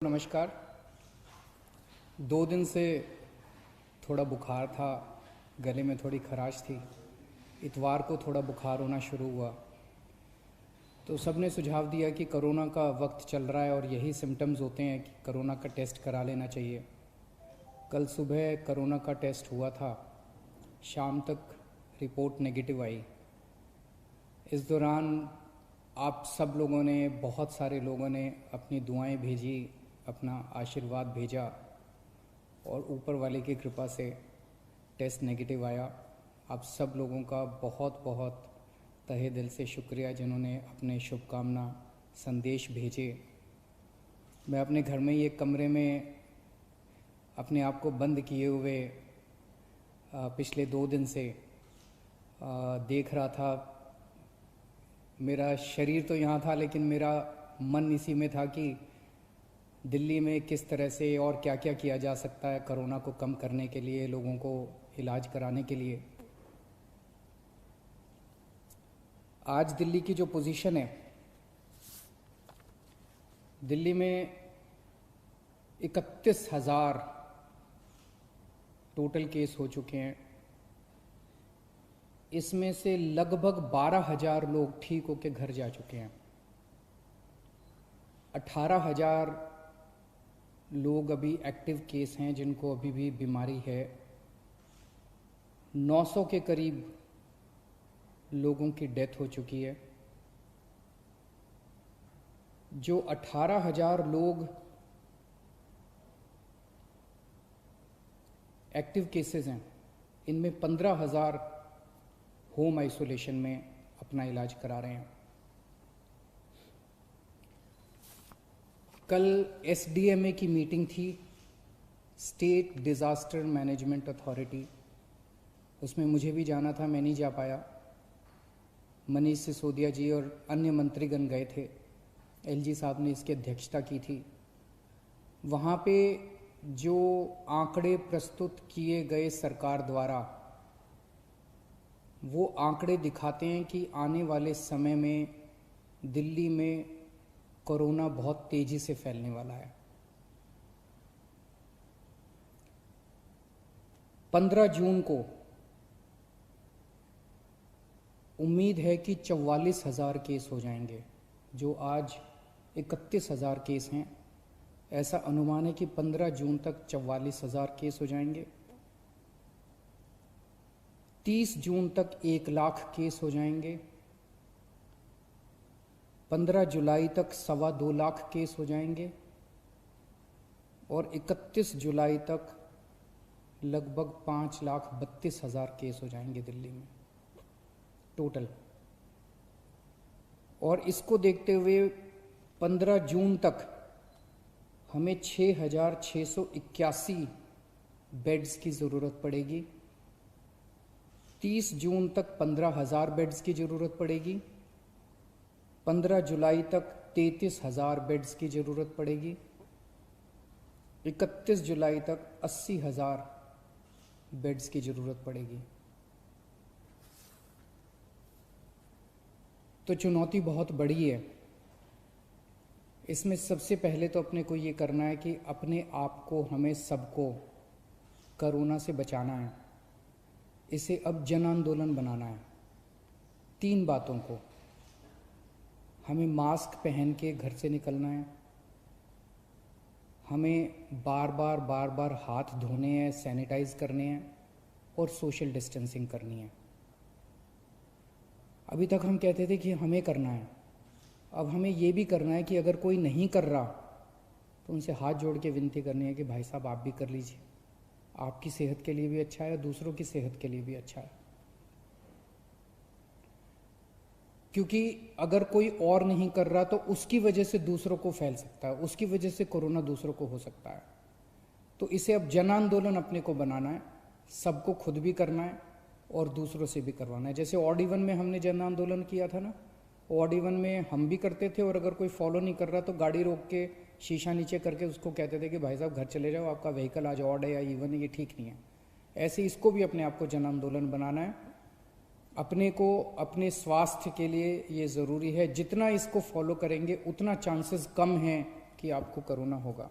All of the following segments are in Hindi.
नमस्कार। 2 दिन से थोड़ा बुखार था, गले में थोड़ी खराश थी। इतवार को थोड़ा बुखार होना शुरू हुआ तो सबने सुझाव दिया कि कोरोना का वक्त चल रहा है और यही सिम्टम्स होते हैं कि कोरोना का टेस्ट करा लेना चाहिए। कल सुबह कोरोना का टेस्ट हुआ था, शाम तक रिपोर्ट नेगेटिव आई। इस दौरान आप सब लोगों ने, बहुत सारे लोगों ने अपनी दुआएं भेजी, अपना आशीर्वाद भेजा और ऊपर वाले की कृपा से टेस्ट नेगेटिव आया। आप सब लोगों का बहुत बहुत तहे दिल से शुक्रिया जिन्होंने अपने शुभकामना संदेश भेजे। मैं अपने घर में ही एक कमरे में अपने आप को बंद किए हुए पिछले 2 दिन से देख रहा था। मेरा शरीर तो यहाँ था लेकिन मेरा मन इसी में था कि दिल्ली में किस तरह से और क्या क्या किया जा सकता है कोरोना को कम करने के लिए, लोगों को इलाज कराने के लिए। आज दिल्ली की जो पोजीशन है, दिल्ली में 31,000 टोटल केस हो चुके हैं। इसमें से लगभग 12,000 लोग ठीक होकर घर जा चुके हैं। 18,000 लोग अभी एक्टिव केस हैं जिनको अभी भी बीमारी है। 900 के करीब लोगों की डेथ हो चुकी है। जो 18,000 लोग एक्टिव केसेस हैं, इनमें 15,000 होम आइसोलेशन में अपना इलाज करा रहे हैं। कल एसडीएमए की मीटिंग थी, स्टेट डिज़ास्टर मैनेजमेंट अथॉरिटी। उसमें मुझे भी जाना था, मैं नहीं जा पाया। मनीष सिसोदिया जी और अन्य मंत्रीगण गए थे। एलजी साहब ने इसकी अध्यक्षता की थी। वहाँ पे जो आंकड़े प्रस्तुत किए गए सरकार द्वारा, वो आंकड़े दिखाते हैं कि आने वाले समय में दिल्ली में कोरोना बहुत तेजी से फैलने वाला है। 15 जून को उम्मीद है कि 44,000 केस हो जाएंगे। जो आज 31,000 केस हैं, ऐसा अनुमान है कि 15 जून तक 44,000 केस हो जाएंगे। 30 जून तक 1 लाख केस हो जाएंगे। 15 जुलाई तक 2.25 लाख केस हो जाएंगे और 31 जुलाई तक लगभग 5,32,000 केस हो जाएंगे दिल्ली में टोटल। और इसको देखते हुए 15 जून तक हमें 6,681 बेड्स की ज़रूरत पड़ेगी। 30 जून तक 15,000 बेड्स की ज़रूरत पड़ेगी। 15 जुलाई तक 33,000 बेड्स की ज़रूरत पड़ेगी। 31 जुलाई तक 80,000 बेड्स की ज़रूरत पड़ेगी। तो चुनौती बहुत बड़ी है। इसमें सबसे पहले तो अपने को ये करना है कि अपने आप को, हमें सबको कोरोना से बचाना है। इसे अब जन आंदोलन बनाना है। 3 बातों को, हमें मास्क पहन के घर से निकलना है, हमें बार बार हाथ धोने हैं, सैनिटाइज करने हैं और सोशल डिस्टेंसिंग करनी है। अभी तक हम कहते थे कि हमें करना है, अब हमें ये भी करना है कि अगर कोई नहीं कर रहा तो उनसे हाथ जोड़ के विनती करनी है कि भाई साहब आप भी कर लीजिए। आपकी सेहत के लिए भी अच्छा है, दूसरों की सेहत के लिए भी अच्छा है। क्योंकि अगर कोई और नहीं कर रहा तो उसकी वजह से दूसरों को फैल सकता है, उसकी वजह से कोरोना दूसरों को हो सकता है। तो इसे अब जन आंदोलन अपने को बनाना है, सबको खुद भी करना है और दूसरों से भी करवाना है। जैसे ऑड इवन में हमने जन आंदोलन किया था ना, ऑड इवन में हम भी करते थे और अगर कोई फॉलो नहीं कर रहा तो गाड़ी रोक के शीशा नीचे करके उसको कहते थे कि भाई साहब घर चले जाओ, आपका व्हीकल आज ऑड है या इवन है, ये ठीक नहीं है। ऐसे इसको भी अपने आप को जन आंदोलन बनाना है। अपने को अपने स्वास्थ्य के लिए ये ज़रूरी है। जितना इसको फॉलो करेंगे उतना चांसेस कम हैं कि आपको कोरोना होगा।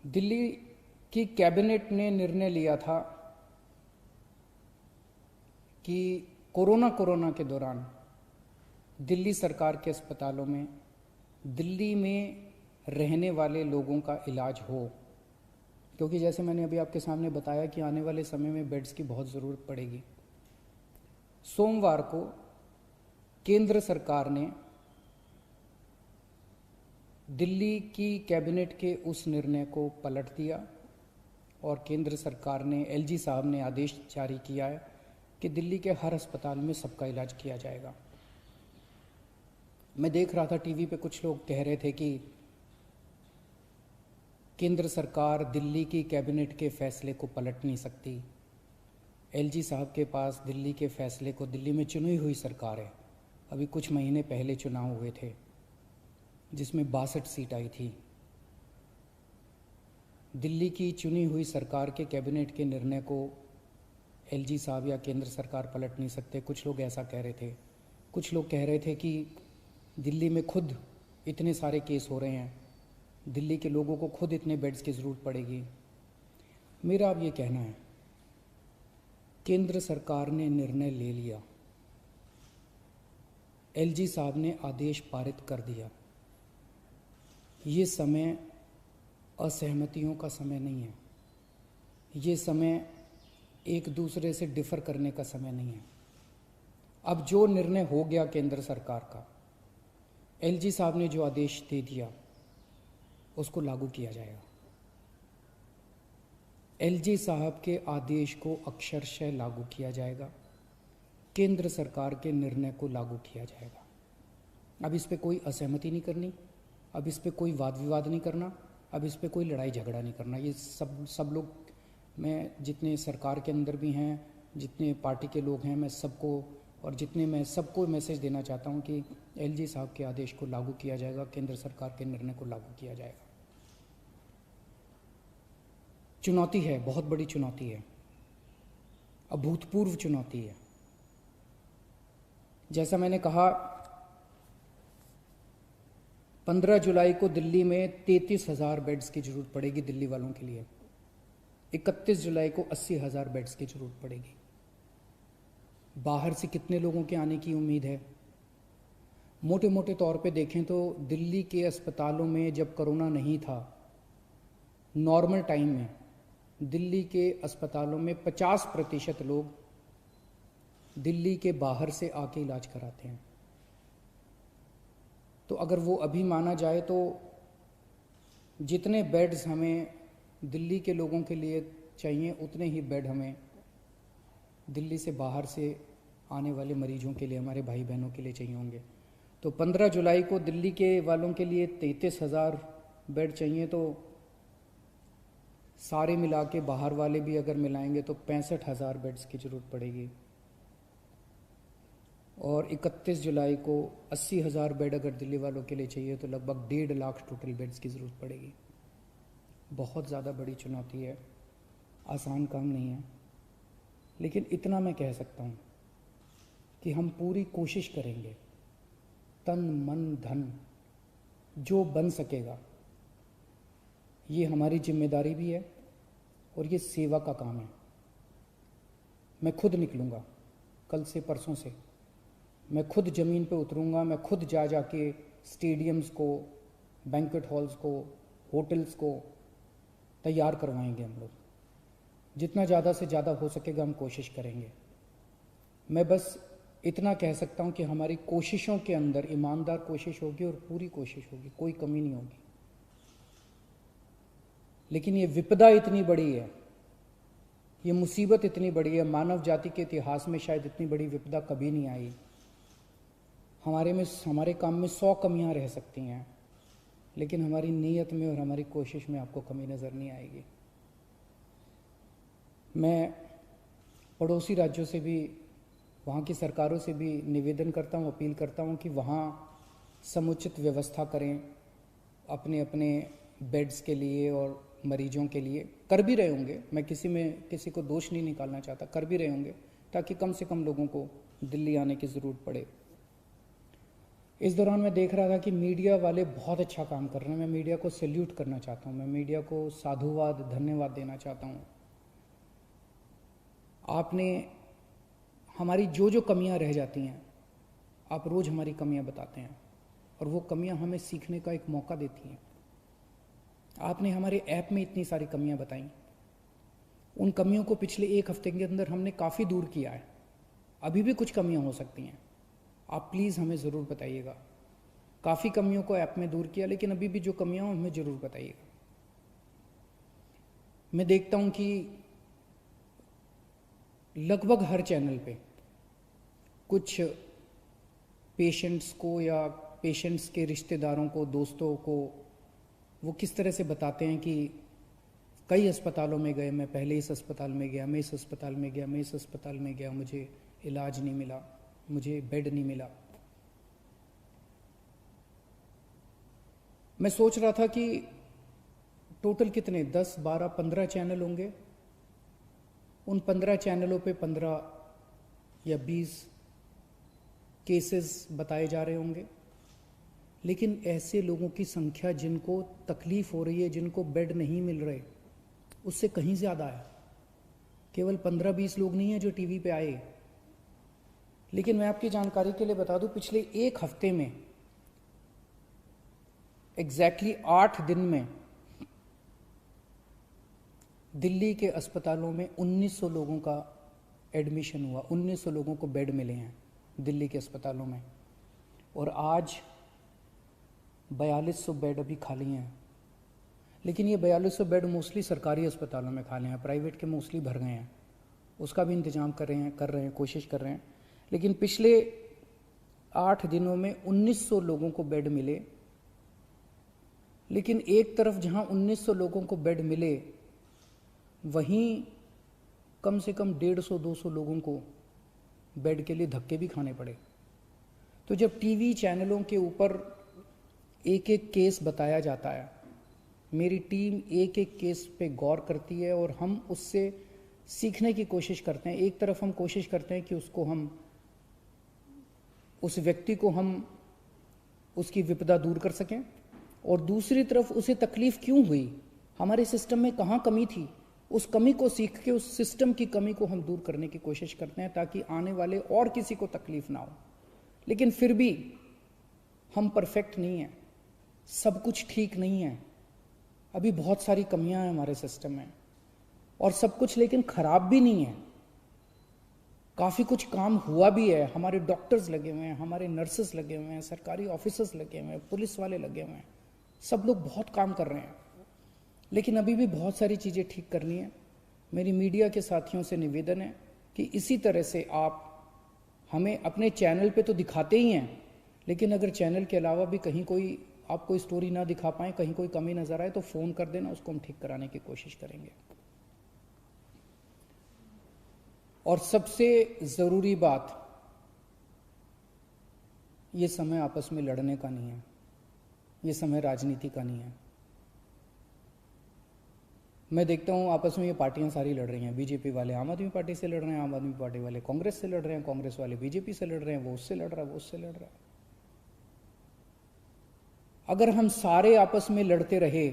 दिल्ली की कैबिनेट ने निर्णय लिया था कि कोरोना के दौरान दिल्ली सरकार के अस्पतालों में दिल्ली में रहने वाले लोगों का इलाज हो, क्योंकि जैसे मैंने अभी आपके सामने बताया कि आने वाले समय में बेड्स की बहुत ज़रूरत पड़ेगी। सोमवार को केंद्र सरकार ने दिल्ली की कैबिनेट के उस निर्णय को पलट दिया और केंद्र सरकार ने, एलजी साहब ने आदेश जारी किया है कि दिल्ली के हर अस्पताल में सबका इलाज किया जाएगा। मैं देख रहा था टीवी पे कुछ लोग कह रहे थे कि केंद्र सरकार दिल्ली की कैबिनेट के फैसले को पलट नहीं सकती। एलजी साहब के पास दिल्ली के फैसले को, दिल्ली में चुनी हुई सरकार है, अभी कुछ महीने पहले चुनाव हुए थे जिसमें 62 सीट आई थी। दिल्ली की चुनी हुई सरकार के कैबिनेट के निर्णय को एलजी साहब या केंद्र सरकार पलट नहीं सकते। कुछ लोग ऐसा कह रहे थे। कुछ लोग कह रहे थे कि दिल्ली में खुद इतने सारे केस हो रहे हैं, दिल्ली के लोगों को खुद इतने बेड्स की ज़रूरत पड़ेगी। मेरा अब ये कहना है, केंद्र सरकार ने निर्णय ले लिया, एलजी साहब ने आदेश पारित कर दिया। ये समय असहमतियों का समय नहीं है, ये समय एक दूसरे से डिफर करने का समय नहीं है। अब जो निर्णय हो गया केंद्र सरकार का, एलजी साहब ने जो आदेश दे दिया उसको लागू किया जाएगा। एलजी साहब के आदेश को अक्षरशः लागू किया जाएगा, केंद्र सरकार के निर्णय को लागू किया जाएगा। अब इस पे कोई असहमति नहीं करनी, अब इस पे कोई वाद विवाद नहीं करना, अब इस पे कोई लड़ाई झगड़ा नहीं करना। ये सब लोग, मैं जितने सरकार के अंदर भी हैं, जितने पार्टी के लोग हैं, मैं सबको मैसेज देना चाहता हूं कि एलजी साहब के आदेश को लागू किया जाएगा, केंद्र सरकार के निर्णय को लागू किया जाएगा। चुनौती है, बहुत बड़ी चुनौती है, अभूतपूर्व चुनौती है। जैसा मैंने कहा, 15 जुलाई को दिल्ली में 33,000 बेड्स की जरूरत पड़ेगी दिल्ली वालों के लिए। 31 जुलाई को 80,000 बेड्स की जरूरत पड़ेगी। बाहर से कितने लोगों के आने की उम्मीद है? मोटे मोटे तौर पे देखें तो दिल्ली के अस्पतालों में जब कोरोना नहीं था, नॉर्मल टाइम में दिल्ली के अस्पतालों में 50% लोग दिल्ली के बाहर से आके इलाज कराते हैं। तो अगर वो अभी माना जाए तो जितने बेड्स हमें दिल्ली के लोगों के लिए चाहिए, उतने ही बेड हमें दिल्ली से बाहर से आने वाले मरीजों के लिए, हमारे भाई बहनों के लिए चाहिए होंगे। तो 15 जुलाई को दिल्ली के वालों के लिए 33,000 बेड चाहिए, तो सारे मिला के बाहर वाले भी अगर मिलाएंगे तो 65,000 बेड्स की ज़रूरत पड़ेगी। और 31 जुलाई को 80,000 बेड अगर दिल्ली वालों के लिए चाहिए तो लगभग 1.5 लाख टोटल बेड्स की ज़रूरत पड़ेगी। बहुत ज़्यादा बड़ी चुनौती है, आसान काम नहीं है। लेकिन इतना मैं कह सकता हूँ कि हम पूरी कोशिश करेंगे, तन मन धन जो बन सकेगा। ये हमारी जिम्मेदारी भी है और ये सेवा का काम है। मैं खुद निकलूँगा, कल से परसों से मैं खुद ज़मीन पे उतरूँगा। मैं खुद जाके स्टेडियम्स को, बैंक्वेट हॉल्स को, होटल्स को तैयार करवाएंगे। हम लोग जितना ज़्यादा से ज़्यादा हो सकेगा हम कोशिश करेंगे। मैं बस इतना कह सकता हूँ कि हमारी कोशिशों के अंदर ईमानदार कोशिश होगी और पूरी कोशिश होगी, कोई कमी नहीं होगी। लेकिन ये विपदा इतनी बड़ी है, ये मुसीबत इतनी बड़ी है, मानव जाति के इतिहास में शायद इतनी बड़ी विपदा कभी नहीं आई। हमारे काम में 100 कमियां रह सकती हैं, लेकिन हमारी नीयत में और हमारी कोशिश में आपको कमी नज़र नहीं आएगी। मैं पड़ोसी राज्यों से भी, वहाँ की सरकारों से भी निवेदन करता हूँ, अपील करता हूँ कि वहाँ समुचित व्यवस्था करें अपने अपने बेड्स के लिए और मरीजों के लिए। कर भी रहे होंगे, मैं किसी को दोष नहीं निकालना चाहता, कर भी रहे होंगे ताकि कम से कम लोगों को दिल्ली आने की ज़रूरत पड़े। इस दौरान मैं देख रहा था कि मीडिया वाले बहुत अच्छा काम कर रहे हैं। मैं मीडिया को सैल्यूट करना चाहता हूँ, मैं मीडिया को साधुवाद धन्यवाद देना चाहता हूँ। आपने हमारी जो जो कमियां रह जाती हैं, आप रोज़ हमारी कमियां बताते हैं और वो कमियां हमें सीखने का एक मौका देती हैं। आपने हमारे ऐप में इतनी सारी कमियां बताई, उन कमियों को पिछले एक हफ्ते के अंदर हमने काफ़ी दूर किया है। अभी भी कुछ कमियां हो सकती हैं, आप प्लीज़ हमें ज़रूर बताइएगा। काफ़ी कमियों को ऐप में दूर किया, लेकिन अभी भी जो कमियां हो हमें ज़रूर बताइएगा। मैं देखता हूं कि लगभग हर चैनल पे कुछ पेशेंट्स को या पेशेंट्स के रिश्तेदारों को, दोस्तों को, वो किस तरह से बताते हैं कि कई अस्पतालों में गए, मैं पहले इस अस्पताल में गया, मैं इस अस्पताल में गया, मैं इस अस्पताल में गया, मुझे इलाज नहीं मिला, मुझे बेड नहीं मिला। मैं सोच रहा था कि टोटल कितने 10, 12, 15 चैनल होंगे। उन 15 चैनलों पे 15 या 20 केसेस बताए जा रहे होंगे, लेकिन ऐसे लोगों की संख्या जिनको तकलीफ हो रही है, जिनको बेड नहीं मिल रहे, उससे कहीं ज़्यादा है। केवल 15-20 लोग नहीं हैं जो टीवी पे आए। लेकिन मैं आपकी जानकारी के लिए बता दूं, पिछले एक हफ्ते में एग्जैक्टली 8 दिन में दिल्ली के अस्पतालों में 1900 लोगों का एडमिशन हुआ, 1900 लोगों को बेड मिले हैं दिल्ली के अस्पतालों में। और आज 4200 बेड अभी खाली हैं। लेकिन ये 4200 बेड मोस्टली सरकारी अस्पतालों में खाली हैं, प्राइवेट के मोस्टली भर गए हैं। उसका भी इंतजाम कर रहे हैं, कोशिश कर रहे हैं। लेकिन पिछले 8 दिनों में 1900 लोगों को बेड मिले। लेकिन एक तरफ जहां 1900 लोगों को बेड मिले, वहीं कम से कम 150-200 लोगों को बेड के लिए धक्के भी खाने पड़े। तो जब टीवी चैनलों के ऊपर एक एक केस बताया जाता है, मेरी टीम एक एक केस पे गौर करती है और हम उससे सीखने की कोशिश करते हैं। एक तरफ हम कोशिश करते हैं कि उस व्यक्ति को हम उसकी विपदा दूर कर सकें, और दूसरी तरफ उसे तकलीफ क्यों हुई, हमारे सिस्टम में कहाँ कमी थी, उस कमी को सीख के उस सिस्टम की कमी को हम दूर करने की कोशिश करते हैं, ताकि आने वाले और किसी को तकलीफ ना हो। लेकिन फिर भी हम परफेक्ट नहीं हैं, सब कुछ ठीक नहीं है, अभी बहुत सारी कमियां हैं हमारे सिस्टम में, और सब कुछ लेकिन खराब भी नहीं है। काफ़ी कुछ काम हुआ भी है, हमारे डॉक्टर्स लगे हुए हैं, हमारे नर्सेस लगे हुए हैं, सरकारी ऑफिसर्स लगे हुए हैं, पुलिस वाले लगे हुए हैं, सब लोग बहुत काम कर रहे हैं। लेकिन अभी भी बहुत सारी चीज़ें ठीक करनी है। मेरी मीडिया के साथियों से निवेदन है कि इसी तरह से आप हमें अपने चैनल पे तो दिखाते ही हैं, लेकिन अगर चैनल के अलावा भी कहीं कोई आप कोई स्टोरी ना दिखा पाएँ, कहीं कोई कमी नज़र आए, तो फ़ोन कर देना, उसको हम ठीक कराने की कोशिश करेंगे। और सबसे ज़रूरी बात, ये समय आपस में लड़ने का नहीं है, ये समय राजनीति का नहीं है। मैं देखता हूँ आपस में ये पार्टियां सारी लड़ रही हैं। बीजेपी वाले आम आदमी पार्टी से लड़ रहे हैं, आम आदमी पार्टी वाले कांग्रेस से लड़ रहे हैं, कांग्रेस वाले बीजेपी से लड़ रहे हैं, वो उससे लड़ रहा है, वो उससे लड़ रहा है। अगर हम सारे आपस में लड़ते रहे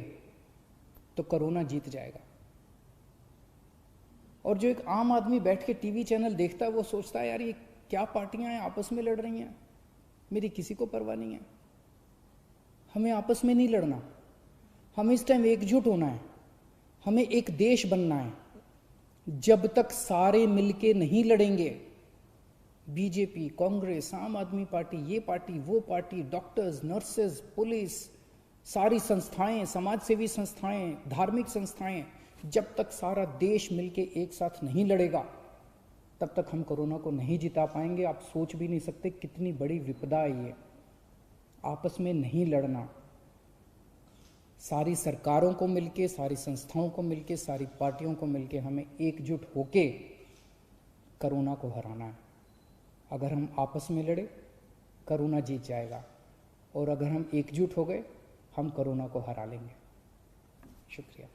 तो कोरोना जीत जाएगा। और जो एक आम आदमी बैठ के टीवी चैनल देखता है, वो सोचता है यार ये क्या पार्टियां हैं, आपस में लड़ रही हैं, मेरी किसी को परवाह नहीं है। हमें आपस में नहीं लड़ना, हमें इस टाइम एकजुट होना है, हमें एक देश बनना है। जब तक सारे मिलके नहीं लड़ेंगे, बीजेपी, कांग्रेस, आम आदमी पार्टी, ये पार्टी, वो पार्टी, डॉक्टर्स, नर्सेज, पुलिस, सारी संस्थाएं, समाजसेवी संस्थाएं, धार्मिक संस्थाएं, जब तक सारा देश मिलके एक साथ नहीं लड़ेगा, तब तक हम कोरोना को नहीं जिता पाएंगे। आप सोच भी नहीं सकते कितनी बड़ी विपदा है ये। आपस में नहीं लड़ना, सारी सरकारों को मिलके, सारी संस्थाओं को मिलके, सारी पार्टियों को मिलके हमें एकजुट होके कोरोना को हराना है। अगर हम आपस में लड़े, कोरोना जीत जाएगा, और अगर हम एकजुट हो गए, हम कोरोना को हरा लेंगे। शुक्रिया।